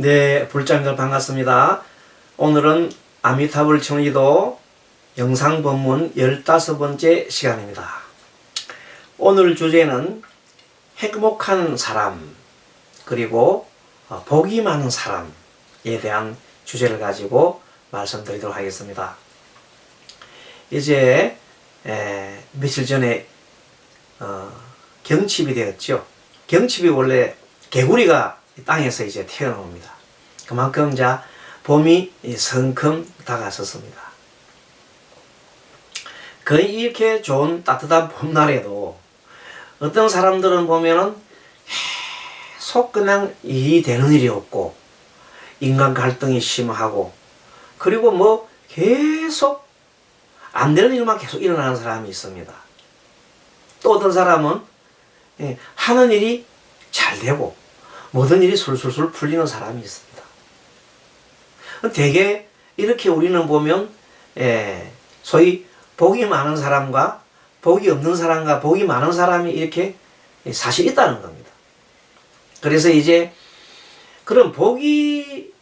네, 불자님들 반갑습니다. 오늘은 아미타불 청리도 영상 법문 15번째 시간입니다. 오늘 주제는 행복한 사람 그리고 복이 많은 사람에 대한 주제를 가지고 말씀드리도록 하겠습니다. 이제 며칠 전에 경칩이 되었죠. 경칩이 원래 개구리가 땅에서 이제 태어납니다. 그만큼 봄이 성큼 다가섰습니다. 거의 이렇게 좋은 따뜻한 봄날에도 어떤 사람들은 보면은 계속 그냥 일이 되는 일이 없고 인간 갈등이 심하고 그리고 계속 안 되는 일만 계속 일어나는 사람이 있습니다. 또 어떤 사람은 하는 일이 잘 되고 모든 일이 술술술 풀리는 사람이 있습니다. 대개 이렇게 우리는 보면 소위 복이 많은 사람과 복이 없는 사람과 복이 많은 사람이 이렇게 사실 있다는 겁니다. 그래서 이제 그런 복이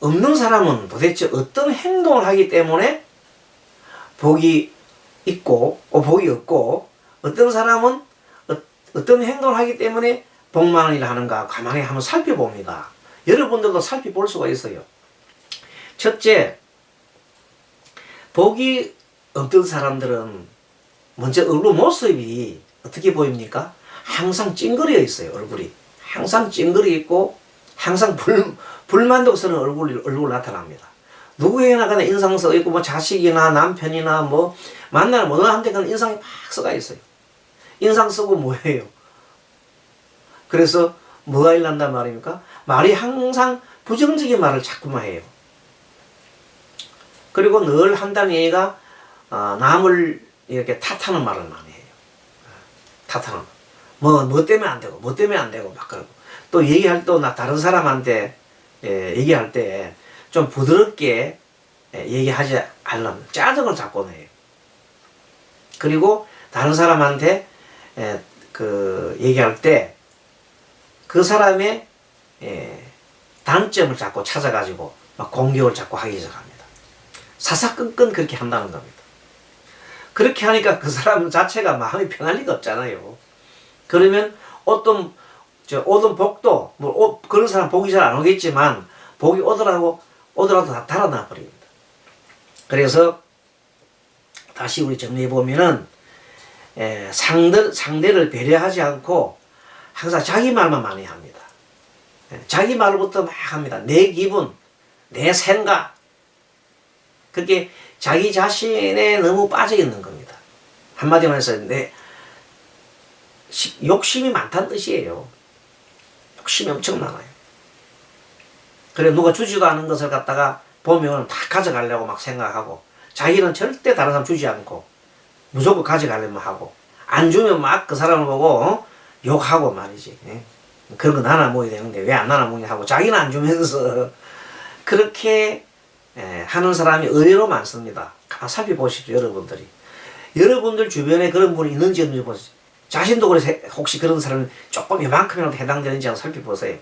없는 사람은 도대체 어떤 행동을 하기 때문에 복이 있고 복이 없고 어떤 사람은 어떤 행동을 하기 때문에 복 많은 일을 하는가 가만히 한번 살펴봅니다. 여러분들도 살펴볼 수가 있어요. 첫째, 복이 없던 사람들은 먼저 얼굴 모습이 어떻게 보입니까? 항상 찡그려 있어요. 얼굴이 항상 찡그려 있고 항상 불만족스러운 얼굴 나타납니다. 누구에게나 그냥 인상 써 있고 자식이나 남편이나 만나는 모든 한테 인상이 막 써가 있어요. 인상 쓰고 뭐예요? 그래서 뭐가 일난단 말입니까? 말이 항상 부정적인 말을 자꾸만 해요. 그리고 늘 한다는 얘기가 남을 이렇게 탓하는 말을 많이 해요. 탓하는 뭐 때문에 안 되고 뭐 때문에 안 되고 막 그러고 또 얘기할 때 다른 사람한테 얘기할 때 좀 부드럽게 얘기하지 않으면 짜증을 자꾸 내요. 그리고 다른 사람한테 얘기할 때 그 사람의 단점을 자꾸 찾아가지고 막 공격을 자꾸 하기 시작합니다. 사사건건 그렇게 한다는 겁니다. 그렇게 하니까 그 사람 자체가 마음이 편할 리가 없잖아요. 그러면 옷은 복도 그런 사람 복이 잘 안 오겠지만 복이 오더라도 다 달아나 버립니다. 그래서 다시 우리 정리해 보면은 상대를 배려하지 않고 항상 자기 말만 많이 합니다. 자기 말부터 막 합니다. 내 기분, 내 생각. 그게 자기 자신에 너무 빠져 있는 겁니다. 한마디로 해서 욕심이 많다는 뜻이에요. 욕심이 엄청 많아요. 그래 누가 주지도 않은 것을 갖다가 보면 다 가져가려고 막 생각하고 자기는 절대 다른 사람 주지 않고 무조건 가져가려면 하고 안 주면 막 그 사람을 보고 욕하고 말이지. 그런 거 나나 먹어야 되는데 왜 안 나나 먹냐 하고 자기는 안 주면서 그렇게 하는 사람이 의외로 많습니다. 가만 살펴보십시오. 여러분들이. 여러분들 주변에 그런 분이 있는지 없는지 보세요. 자신도 그래 혹시 그런 사람이 조금 이만큼이라도 해당되는지 한번 살펴보세요.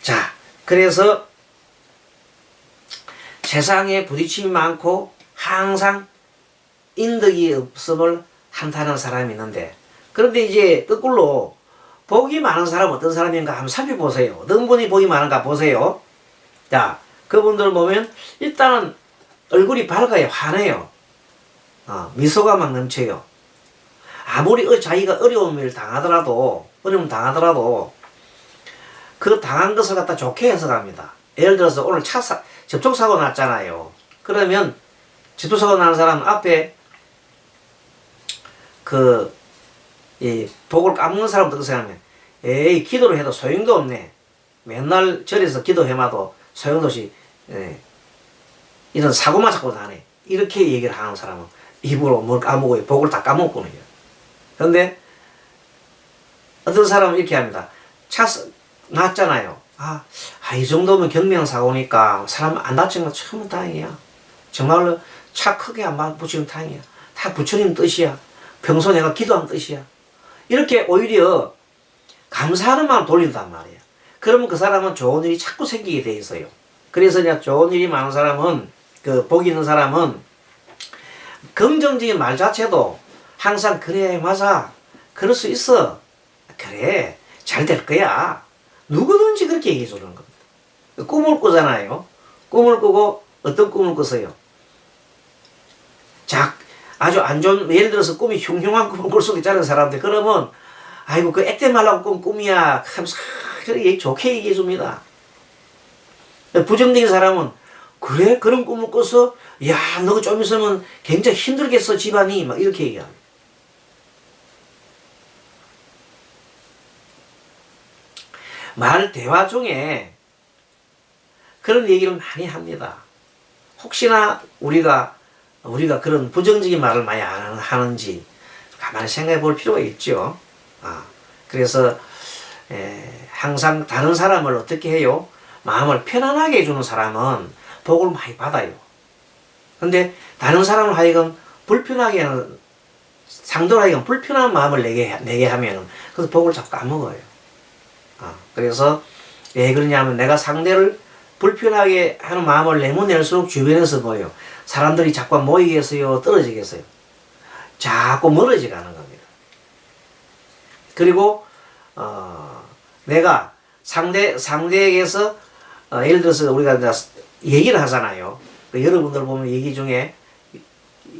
자, 그래서 세상에 부딪힘이 많고 항상 인덕이 없음을 한탄하는 사람이 있는데 그런데 이제 거꾸로 복이 많은 사람은 어떤 사람인가 한번 살펴보세요. 어떤 분이 복이 많은가 보세요. 자, 그분들 보면 일단은 얼굴이 밝아요. 환해요. 미소가 막 넘쳐요. 아무리 자기가 어려움을 당하더라도 그 당한 것을 갖다 좋게 해석합니다. 예를 들어서 오늘 접촉사고 났잖아요. 그러면 접촉사고 나는 사람 앞에 복을 까먹는 사람도 그 생각하면 에이 기도를 해도 소용도 없네. 맨날 절에서 기도해마도 소용도 없이 이런 사고만 자꾸 나네. 이렇게 얘기를 하는 사람은 입으로 뭘 까먹어요. 복을 다 까먹고는 해요. 그런데 어떤 사람은 이렇게 합니다. 차 났잖아요. 이 정도면 경명사고니까 사람 안 다친 건 참 다행이야. 정말로 차 크게 안 붙이면 다행이야. 다 부처님 뜻이야. 평소 내가 기도한 뜻이야. 이렇게 오히려 감사하는 마음 돌린단 말이에요. 그러면 그 사람은 좋은 일이 자꾸 생기게 돼 있어요. 그래서 이제 좋은 일이 많은 사람은, 그 복 있는 사람은 긍정적인 말 자체도 항상 그래, 맞아, 그럴 수 있어, 그래, 잘 될 거야, 누구든지 그렇게 얘기해 주는 겁니다. 꿈을 꾸잖아요. 꿈을 꾸고 어떤 꿈을 꿨어요? 아주 안 좋은, 예를 들어서 꿈이 흉흉한 꿈을 꿀 수도 있잖아요, 사람들. 그러면 아이고 그 액땜 말라고 꾼 꿈이야 하면서 좋게 얘기해 줍니다. 부정적인 사람은 그래, 그런 꿈을 꿔서 야, 너 좀 있으면 굉장히 힘들겠어 집안이, 막 이렇게 얘기합니다. 말 대화 중에 그런 얘기를 많이 합니다. 혹시나 우리가 그런 부정적인 말을 많이 안 하는지 가만히 생각해 볼 필요가 있죠. 그래서 항상 다른 사람을 어떻게 해요? 마음을 편안하게 해주는 사람은 복을 많이 받아요. 근데 다른 사람을 하여금 불편하게 하는, 상대로 하여금 불편한 마음을 내게 하면 그래서 복을 자꾸 까먹어요. 그래서 왜 그러냐면 내가 상대를 불편하게 하는 마음을 내면낼수록 주변에서 뭐예요? 사람들이 자꾸 모이겠어요? 떨어지겠어요? 자꾸 멀어져 가는 겁니다. 그리고 내가 상대에게서 예를 들어서 우리가 이제 얘기를 하잖아요. 여러분들 보면 얘기 중에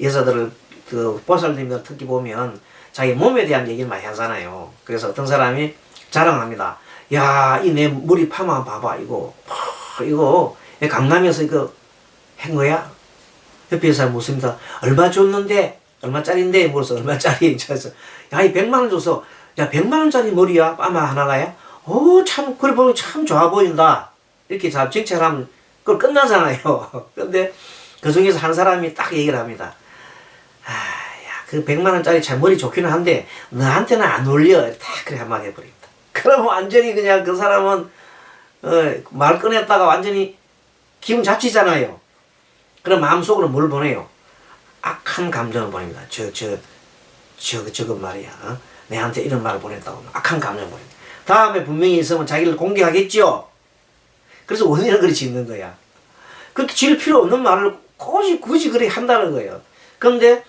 여자들을 그 보살님들 특히 보면 자기 몸에 대한 얘기를 많이 하잖아요. 그래서 어떤 사람이 자랑합니다. 야, 이 내 머리 파마 봐봐, 이거 강남에서 이거 한 거야? 옆에 사람 묻습니다. 얼마 줬는데? 얼마짜리인데? 물어서 얼마짜리? 야, 이 100만 원 줘서, 야, 100만 원짜리 머리야? 파마 하나가야? 참, 그래 보면 참 좋아 보인다. 이렇게 잘 칭찬하면 그걸 끝나잖아요. 근데 그 중에서 한 사람이 딱 얘기를 합니다. 야, 그 100만 원짜리 참 머리 좋기는 한데 너한테는 안 어울려. 딱 그래 한마디 해버립니다. 그러면 완전히 그냥 그 사람은 말 꺼냈다가 완전히 기분 잡치잖아요. 그럼 마음속으로 뭘 보내요? 악한 감정을 보냅니다. 저거 말이야. 내한테 이런 말을 보냈다고 악한 감정을 보냅니다. 다음에 분명히 있으면 자기를 공격하겠죠. 그래서 원인을 그리 짓는 거야. 그렇게 질 필요 없는 말을 굳이 그렇게 한다는 거예요. 그런데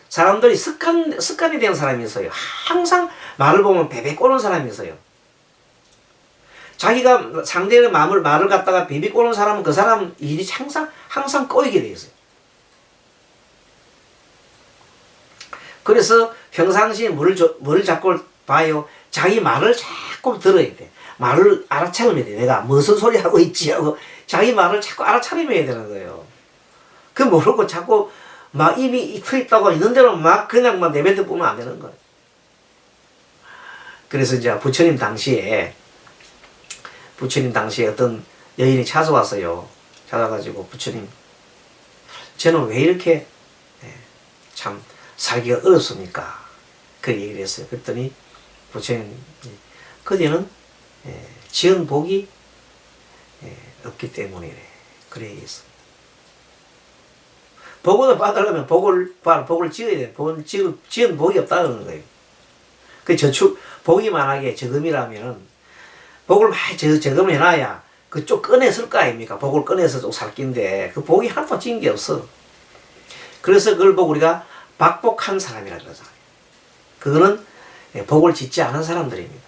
사람들이 습관이 된 사람이 있어요. 항상 말을 보면 베베 꼬는 사람이 있어요. 자기가 상대의 말을 갖다가 베베 꼬는 사람은 그 사람 일이 항상 꼬이게 돼 있어요. 그래서 평상시에 뭘 자꾸 봐요? 자기 말을 자꾸 들어야 돼. 말을 알아차림해야 돼. 내가 무슨 소리 하고 있지 하고 자기 말을 자꾸 알아차림해야 되는 거예요. 그 모르고 자꾸 막 입이 터 있다고 있는 대로 막 그냥 막 내뱉어 보면 안 되는 거예요. 그래서 이제 부처님 당시에 어떤 여인이 찾아왔어요. 찾아가지고 부처님, 저는 왜 이렇게 참 살기가 어렵습니까? 그 얘기를 했어요. 그랬더니 부처님, 그대는 지은 복이 없기 때문이래. 그래 얘기했어. 복을 받으려면 복을 지어야 돼. 지은 복이 없다는 거예요. 그 복이 만약에 저금이라면 복을 많이 저금을 해놔야 그쪽 꺼냈을 거 아닙니까? 복을 꺼내서 쪽 살 낀데 그 복이 하나도 지은 게 없어. 그래서 그걸 보고 우리가 박복한 사람이라 그러잖아요. 그거는 복을 짓지 않은 사람들입니다.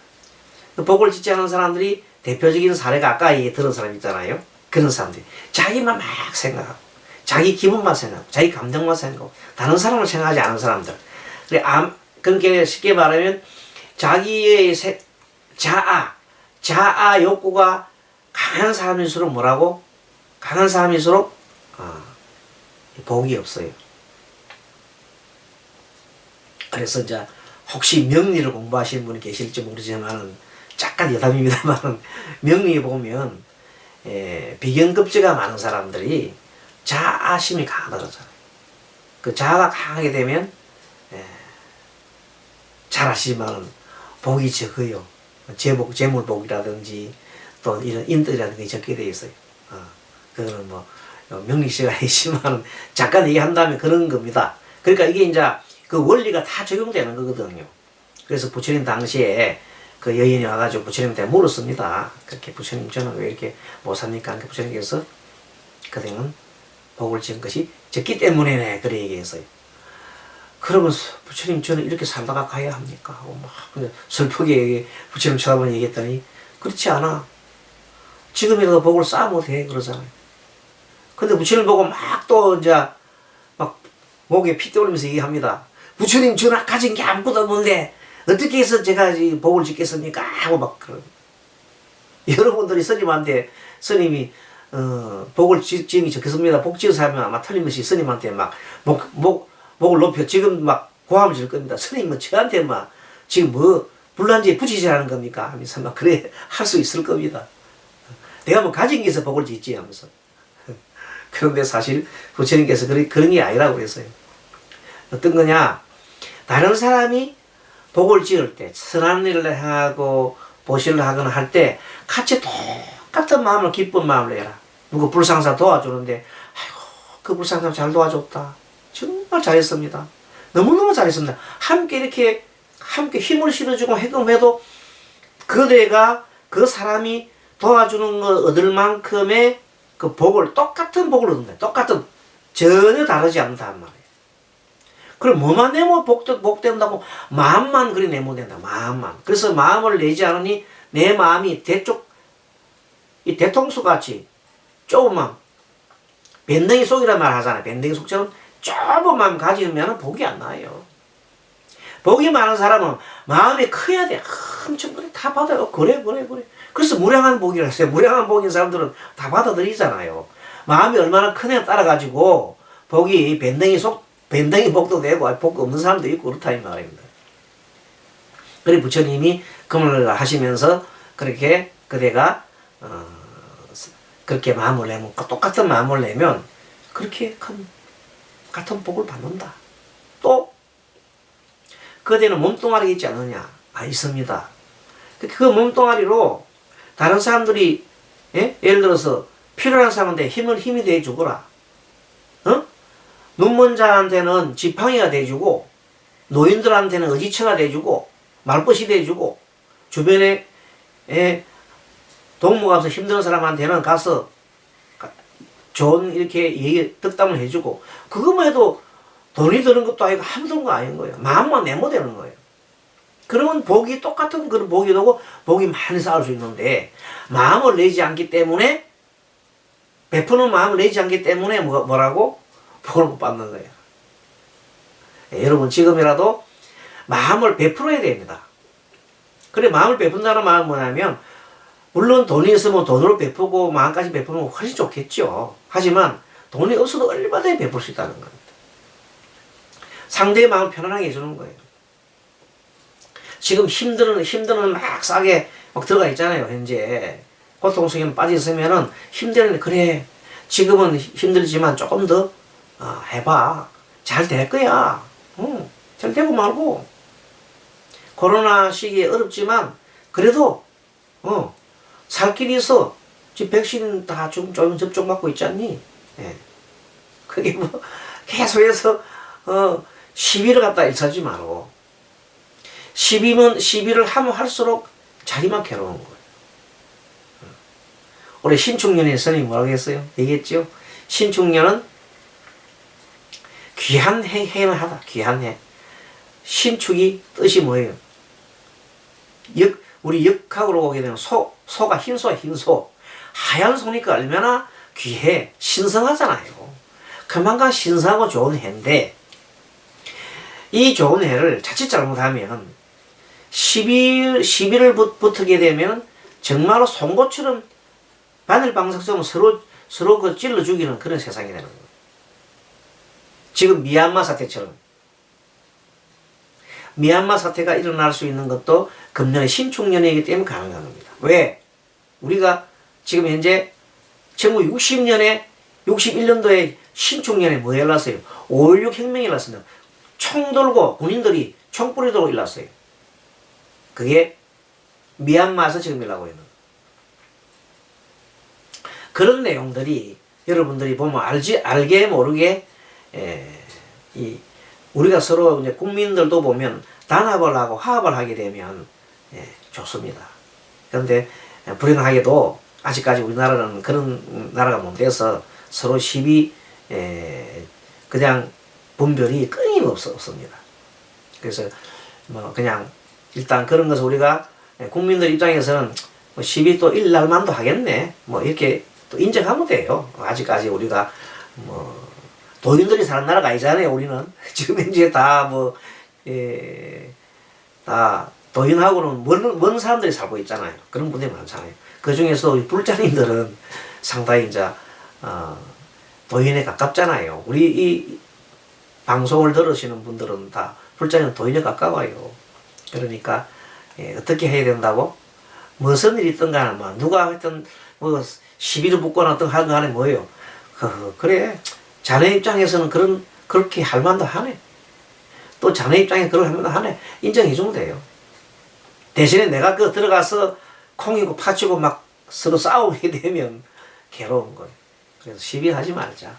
그 복을 짓지 않은 사람들이 대표적인 사례가 아까 얘기 들은 사람 있잖아요. 그런 사람들이 자기만 막 생각하고 자기 기분만 생각하고 자기 감정만 생각하고 다른 사람을 생각하지 않은 사람들. 그러니까 쉽게 말하면 자기의 자아 욕구가 강한 사람일수록 뭐라고? 강한 사람일수록 복이 없어요. 그래서 이제 혹시 명리를 공부하시는 분이 계실지 모르지만 잠깐 여담입니다만 명리에 보면 비견급제가 많은 사람들이 자아심이 강하다고 하잖아요. 그 자아가 강하게 되면 잘 아시지만 복이 적어요. 재물복이라든지 또 이런 인덕이라든지 적게 되어 있어요. 그거는 뭐 명리시가 있지만 잠깐 얘기한다면 그런 겁니다. 그러니까 이게 이제 그 원리가 다 적용되는 거거든요. 그래서 부처님 당시에 그 여인이 와가지고 부처님한테 물었습니다. 그렇게 부처님 저는 왜 이렇게 못 삽니까? 그러니까 부처님께서 그대는 복을 지은 것이 적기 때문이네 그래 얘기했어요. 그러면 부처님 저는 이렇게 살다가 가야 합니까? 하고 막 슬프게 부처님 쳐다보니 얘기했더니 그렇지 않아. 지금이라도 복을 쌓으면 돼 그러잖아요. 근데 부처님 보고 막 또 이제 막 목에 피 떠올리면서 얘기합니다. 부처님 저는 가진 게 아무것도 없는데 어떻게 해서 제가 이 복을 짓겠습니까? 하고 막 그런. 여러분들이 스님한테 스님이 복을 지음이 적겠습니다. 복 지어서 하면 아마 틀림없이 스님한테 막 목을 높여 지금 막 고함을 질 겁니다. 스님은 저한테 막 지금 뭐 불난지에 부치시라는 겁니까? 하면서 막 그래 할 수 있을 겁니다. 내가 뭐 가진 게 있어 복을 짓지 하면서. 그런데 사실 부처님께서 그런 게 아니라고 그랬어요. 어떤 거냐? 다른 사람이 복을 지을 때 선한 일을 행하고 보시를 하거나 할 때 같이 똑같은 마음을 기쁜 마음을 내라. 누구 불상사 도와주는데 아이고 그 불상사 잘 도와줬다. 정말 잘했습니다. 너무너무 잘했습니다. 함께 이렇게 함께 힘을 실어주고 해금해도 그대가 그 사람이 도와주는 거 얻을 만큼의 그 복을 똑같은 복을 얻는다. 똑같은 전혀 다르지 않다는 말이에요. 그럼 뭐만 내면 복된다고 마음만 그리 내면 된다. 마음만. 그래서 마음을 내지 않으니 내 마음이 이 대통수 같이 조금만 밴댕이 속이란 말 하잖아요. 밴댕이 속처럼 좁은 마음 가지면 복이 안 나요. 복이 많은 사람은 마음이 커야 돼. 엄청 그래 다 받아요. 그래. 그래서 무량한 복이라 했어요. 무량한 복인 사람들은 다 받아들이잖아요. 마음이 얼마나 크냐에 따라 가지고 복이 밴댕이 복도 되고 복 없는 사람도 있고 그렇다 이 말입니다. 그래 부처님이 금을 하시면서 그렇게 그대가 그렇게 마음을 내면 똑같은 마음을 내면 그렇게 같은 복을 받는다. 또 그대는 몸뚱아리가 있지 않느냐? 있습니다. 그 몸뚱아리로 다른 사람들이 예를 들어서 필요한 사람한테 힘이 돼주거라. 눈먼 자한테는 지팡이가 돼주고 노인들한테는 의지처가 돼주고 말벗이 돼주고 주변에 동무 가서 힘든 사람한테는 가서 좋은 이렇게 덕담을 해주고 그것만 해도 돈이 드는 것도 아니고 아무 드는 거 아닌 거예요. 마음만 내면 되는 거예요. 그러면 복이 똑같은 그런 복이 되고 복이 많이 쌓을 수 있는데 마음을 내지 않기 때문에 베푸는 마음을 내지 않기 때문에 뭐라고? 복을 못 받는 거예요. 여러분 지금이라도 마음을 베풀어야 됩니다. 그래 마음을 베푼다는 말은 뭐냐면 물론 돈이 있으면 돈으로 베푸고 마음까지 베푸면 훨씬 좋겠죠. 하지만 돈이 없어도 얼마든지 베풀 수 있다는 겁니다. 상대의 마음을 편안하게 해주는 거예요. 지금 힘드는 막 싸게 막 들어가 있잖아요. 현재 고통 속에 빠져 있으면은 힘드는 그래 지금은 힘들지만 조금 더 해봐. 잘 될 거야. 잘 되고 말고. 코로나 시기에 어렵지만 그래도 살 길이 있어. 지금 백신 다 좀 접종 받고 있지 않니? 예. 그게 뭐 계속해서 시비를 갖다 일삼지 말고 시비를 하면 할수록 자기만 괴로운 거예요. 올해 신축년에 스님이 뭐라고 했어요? 얘기했죠? 신축년은 귀한 해는 하다. 귀한 해. 신축이 뜻이 뭐예요? 우리 역학으로 보게 되면 소가 흰소야 흰소. 하얀 소니까 얼마나 귀해. 신성하잖아요. 그만큼 신성하고 좋은 해인데 이 좋은 해를 자칫 잘못하면 11을 붙게 되면 정말로 송곳처럼 바늘방석처럼 서로 그 찔러 죽이는 그런 세상이 되는 거예요. 지금 미얀마 사태처럼. 미얀마 사태가 일어날 수 있는 것도 금년의 신축년이기 때문에 가능한 겁니다. 왜? 우리가 지금 현재 1961년도에 신축년에 뭐 일어났어요? 5.16 혁명이 일어났습니다. 총 들고 군인들이 총불이 들고 일어났어요. 그게 미얀마에서 지금 일어나고 있는 그런 내용들이 여러분들이 보면 알게 모르게 우리가 서로 이제 국민들도 보면 단합을 하고 화합을 하게 되면 좋습니다. 그런데 불행하게도 아직까지 우리나라는 그런 나라가 못 돼서 서로 시비 그냥 분별이 끊임없습니다. 그래서 뭐 그냥 일단 그런 것을 우리가 국민들 입장에서는 뭐 시비 또 일날만도 하겠네 뭐 이렇게 또 인정하면 돼요. 아직까지 우리가 뭐 도인들이 사는 나라가 아니잖아요. 우리는 지금 이제 다 뭐 다 도인하고는 먼 사람들이 살고 있잖아요. 그런 분들이 많잖아요. 그 중에서 불자님들은 상당히 이제 도인에 가깝잖아요. 우리 이 방송을 들으시는 분들은 다 불자님 도인에 가까워요. 그러니까 어떻게 해야 된다고? 무슨 일이 있든 간에 뭐 누가 하여튼 뭐 시비를 붙거나 어떤 하든 간에 뭐예요. 그래 자네 입장에서는 그렇게 할 만도 하네. 또 자네 입장에 그걸 하면 하네. 인정해 주면 돼요. 대신에 내가 그 들어가서 콩이고 파치고 막 서로 싸우게 되면 괴로운 거예요. 그래서 시비하지 말자.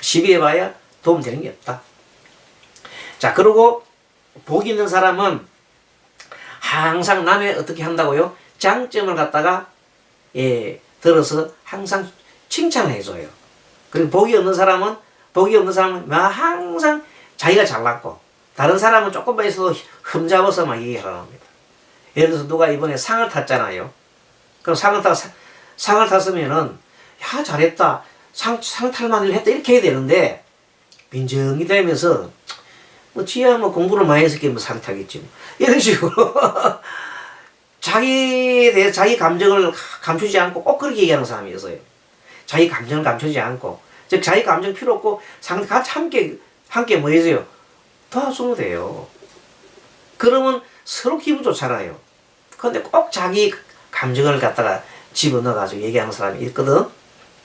시비해봐야 도움되는 게 없다. 자, 그리고 복 있는 사람은 항상 남의 어떻게 한다고요? 장점을 갖다가 들어서 항상 칭찬을 해줘요. 그리고 복이 없는 사람은 항상 자기가 잘났고 다른 사람은 조금만 있어도 흠잡아서 막 얘기하려 합니다. 예를 들어서 누가 이번에 상을 탔잖아요. 그럼 상을 탔으면은 야 잘했다. 상 탈만 일 했다 이렇게 해야 되는데 민정이 되면서 뭐 지야 뭐 공부를 많이 했을 게 뭐 상 타겠지 뭐. 이런 식으로 자기에 대해 자기 감정을 감추지 않고 꼭 그렇게 얘기하는 사람이 있어요. 자기 감정을 감추지 않고 즉 자기 감정 필요 없고 상대 같이 함께 뭐 해줘요? 도와주면 돼요. 그러면 서로 기분 좋잖아요. 근데 꼭 자기 감정을 갖다가 집어넣어가지고 얘기하는 사람이 있거든.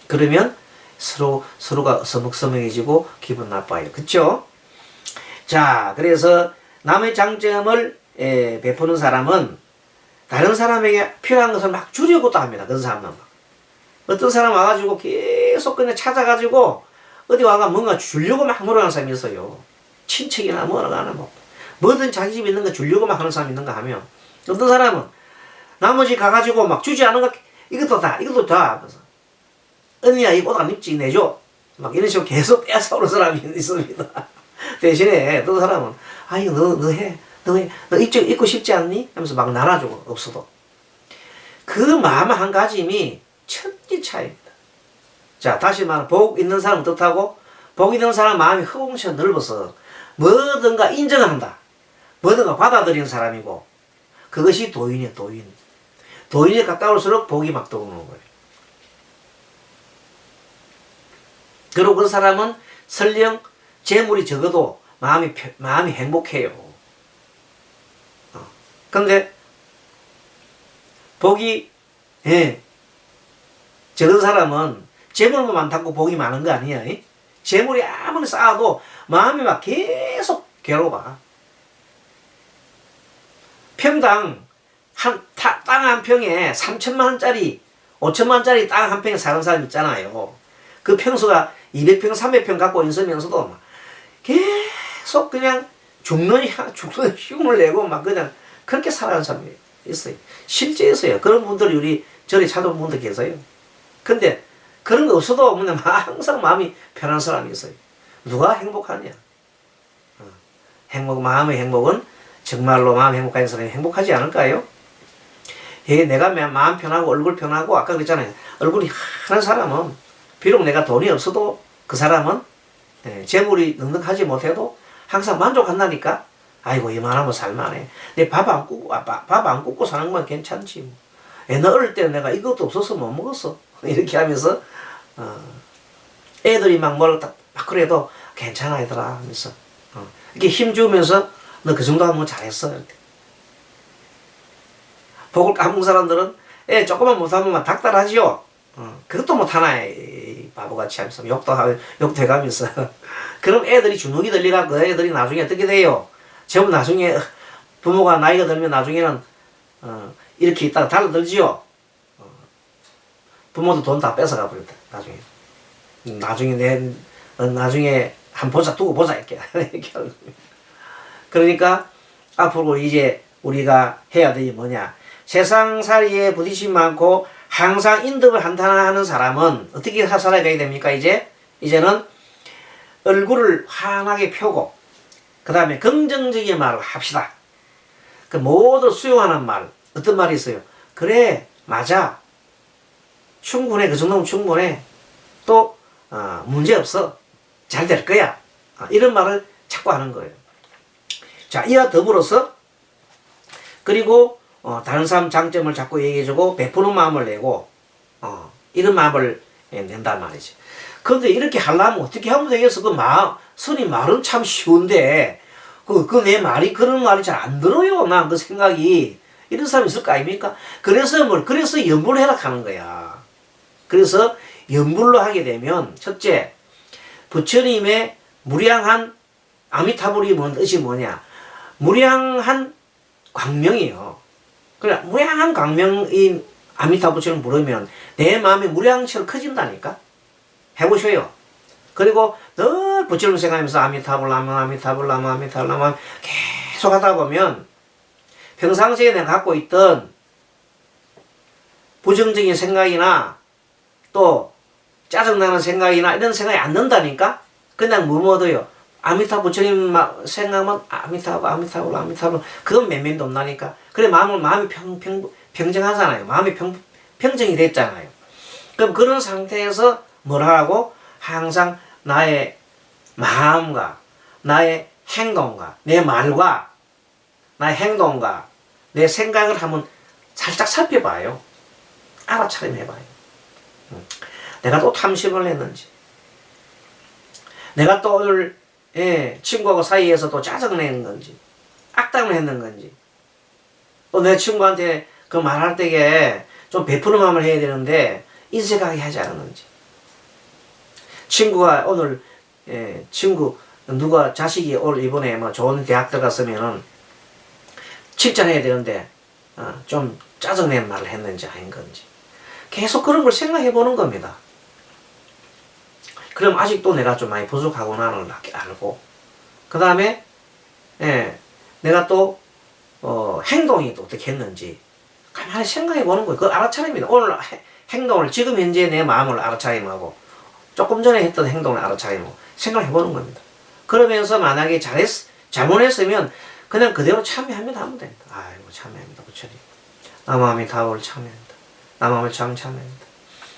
그러면 서로가 서먹서먹해지고 기분 나빠요. 그쵸? 자, 그래서 남의 장점을 베푸는 사람은 다른 사람에게 필요한 것을 막 주려고도 합니다. 그런 사람은 막. 어떤 사람 와가지고 계속 그냥 찾아가지고 어디 와가 뭔가 주려고 막 노력하는 사람이 있어요. 친척이나 뭐나 뭐 뭐든 자기 집에 있는 거 주려고 막 하는 사람이 있는가 하면 어떤 사람은 나머지 가가지고 막 주지 않은 거 이것도 다 그래서 언니야 이 옷 안 입지 내줘 막 이런 식으로 계속 뺏어오는 사람이 있습니다. 대신에 어떤 사람은 아이 너 해 너 입고 싶지 않니? 하면서 막 나눠주고 없어도 그 마음 한 가짐이 천지 차이입니다. 자 다시 말하면 복 있는 사람은 어떻다고? 복 있는 사람 마음이 허공처 넓어서 뭐든가 인정을 한다. 뭐든가 받아들이는 사람이고 그것이 도인이에요. 도인에 가까울수록 복이 막 들어오는 거예요. 그리고 그 사람은 설령 재물이 적어도 마음이 행복해요. 근데 복이 적은 사람은 재물만 많다고 복이 많은 거 아니야. 재물이 아무리 쌓아도 마음이 막 계속 괴로워. 평당 땅 한 평에 3천만 원짜리 5천만 원짜리 땅 한 평에 사는 사람 있잖아요. 그 평수가 200평 300평 갖고 있으면서도 막 계속 그냥 죽는 흉을 내고 막 그냥 그렇게 살아가는 사람이 있어요. 실제 있어요. 그런 분들이 우리 절에 찾아온 분들 계세요. 근데 그런 거 없어도 그냥 항상 마음이 편한 사람이 있어요. 누가 행복하냐? 마음의 행복은 정말로 마음 행복한 사람이 행복하지 않을까요? 내가 마음 편하고 얼굴 편하고 아까 그랬잖아요. 얼굴이 환한 사람은 비록 내가 돈이 없어도 그 사람은 재물이 넉넉하지 못해도 항상 만족한다니까. 아이고 이만하면 살만해. 내 밥 안 굽고 사는 건 괜찮지. 뭐. 너 어릴 때 내가 이것도 없어서 못 먹었어. 이렇게 하면서 애들이 막 그래도 괜찮아 얘들아 하면서 이렇게 힘 주면서 너 그 정도 하면 잘했어. 이렇게. 복을 까먹은 사람들은 조금만 못하면 막 닥달하지요. 그것도 못하나 이 바보같이 하면서 욕도 해가면서 그럼 애들이 주눅이 들리가 그 애들이 나중에 어떻게 돼요? 전부 나중에 부모가 나이가 들면 나중에는 이렇게 있다가 달라들지요. 부모도 돈 다 뺏어가 버린다. 나중에 한 두고 보자 이렇게 이렇게 하는 겁니다. 그러니까 앞으로 이제 우리가 해야 되지 뭐냐. 세상살이에 부딪힘 많고 항상 인덕을 한탄하는 사람은 어떻게 살아가야 됩니까? 이제는 얼굴을 환하게 펴고 그 다음에 긍정적인 말을 합시다. 그 모두 수용하는 말. 어떤 말이 있어요? 그래, 맞아. 충분해. 그 정도면 충분해. 또 문제없어. 잘 될 거야. 이런 말을 자꾸 하는 거예요. 자, 이와 더불어서 그리고 다른 사람 장점을 자꾸 얘기해주고 베푸는 마음을 내고 이런 마음을 낸단 말이지. 그런데 이렇게 하려면 어떻게 하면 되겠어? 선이 말은 참 쉬운데 내 말이 그런 말이 잘 안 들어요. 난 그 생각이 이런 사람이 있을 거 아닙니까? 그래서 연불을 해라 하는 거야. 그래서 연불로 하게 되면 첫째, 부처님의 무량한 아미타불이 뜻이 뭐냐? 무량한 광명이요. 그래, 무량한 광명인 아미타불처럼 부르면 내 마음이 무량처럼 커진다니까? 해보셔요. 그리고 늘 부처님 생각하면서 아미타불라마 아미타불라마 아미타불라마 계속 하다 보면 평상시에 내가 갖고 있던 부정적인 생각이나 또 짜증나는 생각이나 이런 생각이 안 든다니까? 그냥 뭐뭐도요. 아미타 부처님 생각만 아미타불 그건 맨맨도 없나니까. 그래 마음이 평정하잖아요. 마음이 평정이 됐잖아요. 그럼 그런 상태에서 뭘 하라고? 항상 나의 마음과 나의 행동과 내 말과 나의 행동과 내 생각을 한번 살짝 살펴봐요. 알아차림 해봐요. 내가 또 탐심을 했는지, 내가 또 오늘 친구하고 사이에서 또 짜증낸 건지, 악담을 했는 건지, 또 내 친구한테 그 말할 때에 좀 베푸는 마음을 해야 되는데 인색하게 하지 않았는지, 친구가 오늘 누가 자식이 올 이번에 뭐 좋은 대학 들어갔으면은 칭찬해야 되는데 좀 짜증낸 말을 했는지 아닌 건지 계속 그런 걸 생각해 보는 겁니다. 그럼 아직도 내가 좀 많이 부족하구나를 알고 그 다음에 내가 또 행동이 또 어떻게 했는지 가만히 생각해 보는 거예요. 그 알아차림입니다. 오늘 행동을 지금 현재 내 마음을 알아차림하고 조금 전에 했던 행동을 알아차림하고 생각해 보는 겁니다. 그러면서 만약에 잘못했으면 그냥 그대로 참여합니다 하면 됩니다. 아이고 참여합니다 부처님. 나 마음이 다올 참여합니다. 나 마음을 참여합니다.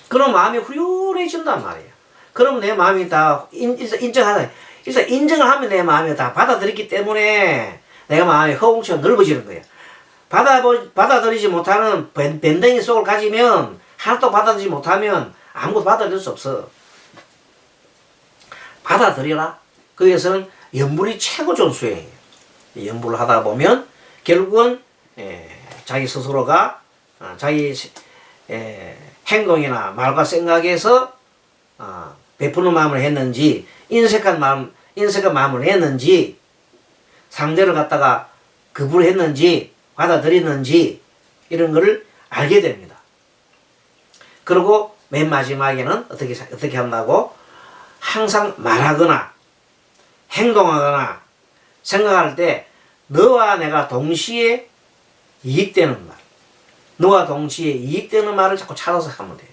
그럼 마음이 후련해진단 말이에요. 그럼 내 마음이 다 인정하다. 일단 인정을 하면 내 마음이 다 받아들였기 때문에 내가 마음이 허공처럼 넓어지는 거예요. 받아들이지 못하는 밴댕이 속을 가지면 하나도 받아들이지 못하면 아무것도 받아들일 수 없어. 받아들여라. 거기에서는 연불이 최고 좋은 수행이에요. 연불을 하다 보면 결국은 자기 스스로가 자기 행동이나 말과 생각에서 베푸는 마음을 했는지 인색한 마음을 했는지 상대를 갖다가 거부를 했는지 받아들였는지 이런 거를 알게 됩니다. 그리고 맨 마지막에는 어떻게 한다고? 항상 말하거나 행동하거나 생각할 때 너와 내가 동시에 이익되는 말, 너와 동시에 이익되는 말을 자꾸 찾아서 하면 돼요.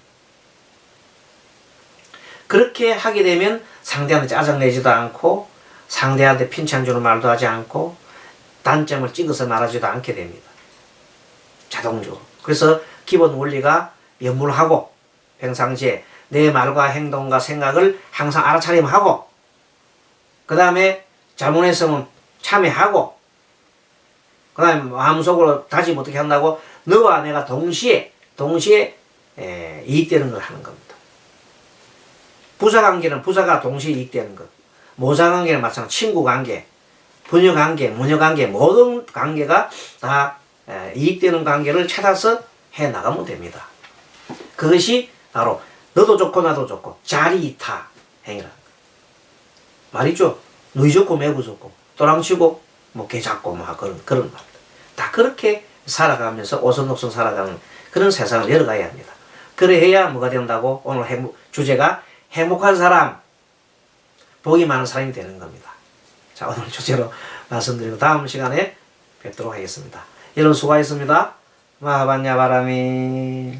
그렇게 하게 되면 상대한테 짜증내지도 않고 상대한테 핀찬 주는 말도 하지 않고 단점을 찍어서 말하지도 않게 됩니다. 자동적으로. 그래서 기본 원리가 연물하고 평상시에 내 말과 행동과 생각을 항상 알아차림하고 그 다음에 잘못했으면 참여하고 그 다음에 마음속으로 다짐 어떻게 한다고? 너와 내가 동시에 이익되는 걸 하는 겁니다. 부사관계는 부사가 동시에 이익되는 것, 모사관계는 마찬가지 친구관계, 부녀관계, 무녀관계 모든 관계가 다 이익되는 관계를 찾아서 해나가면 됩니다. 그것이 바로 너도 좋고 나도 좋고 자리이타 행위라 말이죠. 누이 좋고 매부 좋고 또랑치고 뭐 개 잡고 막 그런 말. 다 그렇게 살아가면서 오손도손 살아가는 그런 세상을 열어가야 합니다. 그래야 뭐가 된다고? 오늘 주제가 행복한 사람, 복이 많은 사람이 되는 겁니다. 자, 오늘 주제로 말씀드리고 다음 시간에 뵙도록 하겠습니다. 여러분 수고하셨습니다. 마하반야 바람이.